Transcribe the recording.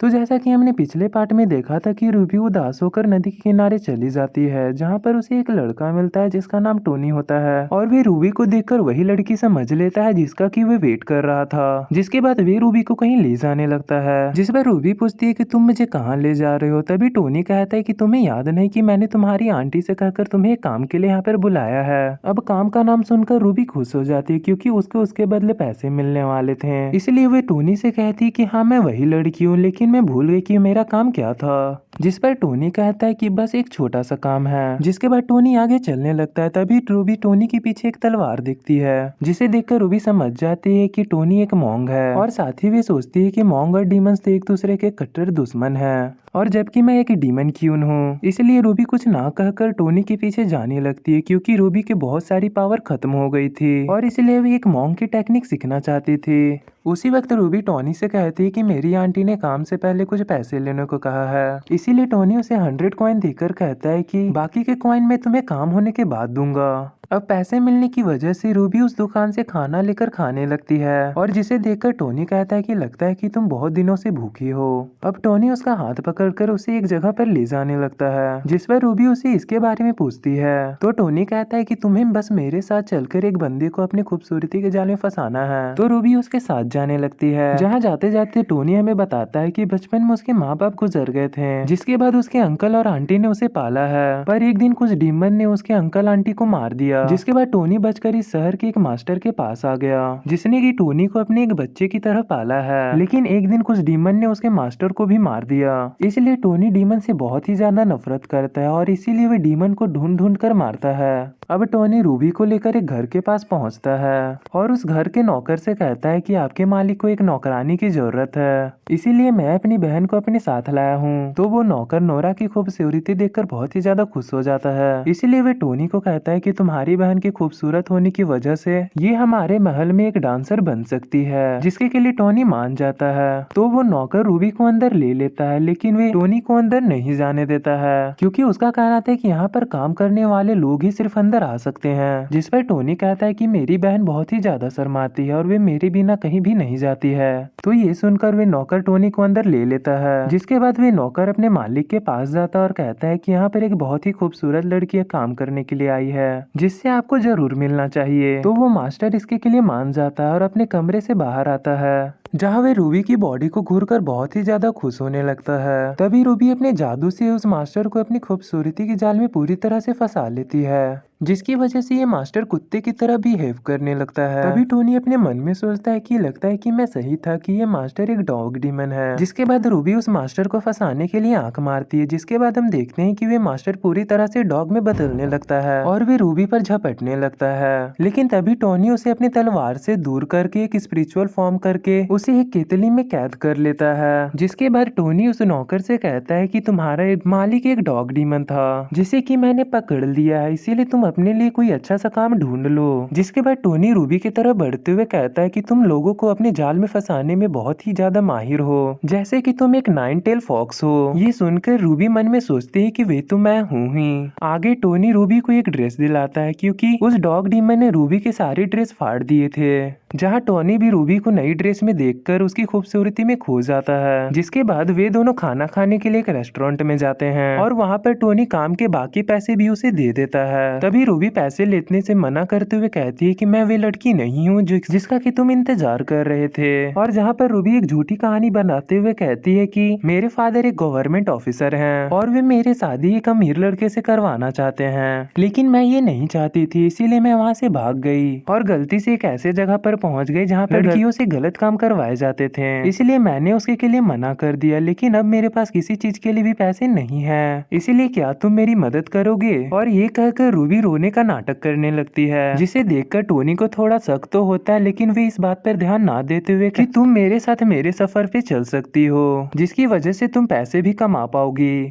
तो जैसा कि हमने पिछले पार्ट में देखा था कि रूबी उदास होकर नदी के किनारे चली जाती है, जहाँ पर उसे एक लड़का मिलता है जिसका नाम टोनी होता है। और वे रूबी को देखकर वही लड़की समझ लेता है जिसका कि वे वेट कर रहा था। जिसके बाद वे रूबी को कहीं ले जाने लगता है, जिस पर रूबी पूछती है कि तुम मुझे कहाँ ले जा रहे हो। तभी टोनी कहता है कि तुम्हें याद नहीं कि मैंने तुम्हारी आंटी से कहकर तुम्हें एक काम के लिए यहाँ पर बुलाया है। अब काम का नाम सुनकर रूबी खुश हो जाती है क्योंकि उसको उसके बदले पैसे मिलने वाले थे। इसलिए वे टोनी से कहती है कि हाँ मैं वही लड़की हूँ, लेकिन मैं भूल गई कि मेरा काम क्या था। जिस पर टोनी कहता है कि बस एक छोटा सा काम है। जिसके बाद टोनी आगे चलने लगता है। तभी रूबी टोनी के पीछे एक तलवार दिखती है, जिसे देखकर रूबी समझ जाती है कि टोनी एक मॉन्ग है। और साथ ही वे सोचती है कि मॉन्ग और डीमंस तो एक दूसरे के कट्टर दुश्मन है, और जबकि मैं एक डीमन क्यून हूँ। इसलिए रूबी कुछ ना कहकर टोनी के पीछे जाने लगती है क्योंकि रूबी की बहुत सारी पावर खत्म हो गई थी और इसलिए वे एक मॉन्ग की टेक्निक सीखना चाहती थी। उसी वक्त रूबी टोनी से कहती है कि मेरी आंटी ने काम से पहले कुछ पैसे लेने को कहा है। इसीलिए टोनी उसे 100 कॉइन देकर कहता है कि बाकी के कॉइन मैं तुम्हें काम होने के बाद दूंगा। अब पैसे मिलने की वजह से रूबी उस दुकान से खाना लेकर खाने लगती है, और जिसे देखकर टोनी कहता है कि लगता है कि तुम बहुत दिनों से भूखी हो। अब टोनी उसका हाथ पकड़कर उसे एक जगह पर ले जाने लगता है, जिस पर रूबी उसे इसके बारे में पूछती है। तो टोनी कहता है कि तुम्हें बस मेरे साथ चलकर एक बंदे को अपनी खूबसूरती के जाल में फंसाना है। तो रूबी उसके साथ जाने लगती है, जहाँ जाते जाते टोनी हमें बताता है कि बचपन में उसके माँ बाप गुजर गए थे, जिसके बाद उसके अंकल और आंटी ने उसे पाला है। पर एक दिन कुछ डीमन ने उसके अंकल आंटी को मार दिया, जिसके बाद टोनी बचकर इस शहर के एक मास्टर के पास आ गया, जिसने कि टोनी को अपने एक बच्चे की तरह पाला है। लेकिन एक दिन कुछ डीमन ने उसके मास्टर को भी मार दिया। इसलिए टोनी डीमन से बहुत ही ज्यादा नफरत करता है और इसीलिए वह डीमन को ढूंढ ढूंढ कर मारता है। अब टोनी रूबी को लेकर एक घर के पास पहुंचता है और उस घर के नौकर से कहता है कि आपके मालिक को एक नौकरानी की जरूरत है, इसीलिए मैं अपनी बहन को अपने साथ लाया हूँ। तो वो नौकर नोरा की खूबसूरती देखकर बहुत ही ज्यादा खुश हो जाता है। इसीलिए वे टोनी को कहता है कि तुम्हारी बहन के खूबसूरत होने की वजह से ये हमारे महल में एक डांसर बन सकती है, जिसके लिए टोनी मान जाता है। तो वो नौकर रूबी को अंदर ले लेता है, लेकिन वे टोनी को अंदर नहीं जाने देता है क्योंकि उसका कहना था कि यहाँ पर काम करने वाले लोग ही सिर्फ अंदर आ सकते हैं। जिस पर टोनी कहता है कि मेरी बहन बहुत ही ज्यादा शर्माती है और वे मेरे बिना कहीं भी नहीं जाती है। तो ये सुनकर वे नौकर टोनी को अंदर ले लेता है, जिसके बाद वे नौकर अपने मालिक के पास जाता है और कहता है कि यहाँ पर एक बहुत ही खूबसूरत लड़की काम करने के लिए आई है, जिससे आपको जरूर मिलना चाहिए। तो वो मास्टर इसके लिए मान जाता है और अपने कमरे से बाहर आता है, जहाँ वे रूबी की बॉडी को घूरकर बहुत ही ज्यादा खुश होने लगता है। तभी रूबी अपने जादू से उस मास्टर को अपनी खूबसूरती के जाल में पूरी तरह से फंसा लेती है, जिसकी वजह से ये मास्टर कुत्ते की तरह बिहेव करने लगता है। तभी टोनी अपने मन में सोचता है कि लगता है कि मैं सही था कि ये मास्टर एक डॉग डीमन है। जिसके बाद रूबी उस मास्टर को फंसाने के लिए आंख मारती है, जिसके बाद हम देखते हैं कि वे मास्टर पूरी तरह से डॉग में बदलने लगता है और वे रूबी पर झपटने लगता है। लेकिन तभी टोनी उसे अपनी तलवार से दूर करके एक स्पिरिचुअल फॉर्म करके उसे एक केतली में कैद कर लेता है। जिसके बाद टोनी उस नौकर से कहता है कि तुम्हारा मालिक एक डॉग डीमन था, जिसे कि मैंने पकड़ लिया है, इसीलिए तुम अपने लिए कोई अच्छा सा काम ढूंढ लो। जिसके बाद टोनी रूबी की तरफ बढ़ते हुए कहता है कि तुम लोगों को अपने जाल में फंसाने में बहुत ही ज्यादा माहिर हो, जैसे कि तुम एक 9 टेल फॉक्स हो। ये सुनकर रूबी मन में सोचती है कि वे तो मैं हूँ ही। आगे टोनी रूबी को एक ड्रेस दिलाता है क्योंकि उस डॉग डीमन ने रूबी के सारे ड्रेस फाड़ दिए थे, जहाँ टोनी भी रूबी को नई ड्रेस में देखकर उसकी खूबसूरती में खो जाता है। जिसके बाद वे दोनों खाना खाने के लिए एक रेस्टोरेंट में जाते हैं और वहाँ पर टोनी काम के बाकी पैसे भी उसे दे देता है। तभी रूबी पैसे लेने से मना करते हुए कहती है कि मैं वे लड़की नहीं हूँ जिसका कि तुम इंतजार कर रहे थे। और जहाँ पर रूबी एक झूठी कहानी बनाते हुए कहती है कि मेरे फादर एक गवर्नमेंट ऑफिसर हैं और वे मेरे शादी एक अमीर लड़के से करवाना चाहते हैं, लेकिन मैं ये नहीं चाहती थी, इसीलिए मैं वहाँ से भाग गई और गलती से एक ऐसे जगह पर पहुँच गई जहाँ पर लड़कियों से गलत काम करवाए जाते थे। इसलिए मैंने उसके लिए मना कर दिया, लेकिन अब मेरे पास किसी चीज के लिए भी पैसे नहीं है, इसीलिए क्या तुम मेरी मदद करोगे? और ये कहकर रूबी रोने का नाटक करने लगती है, जिसे देखकर टोनी को थोड़ा शक तो होता है, लेकिन वे इस बात पर ध्यान ना देते हुए कि तुम मेरे साथ मेरे सफर पे चल सकती हो, जिसकी वजह से तुम पैसे भी कमा पाओगी।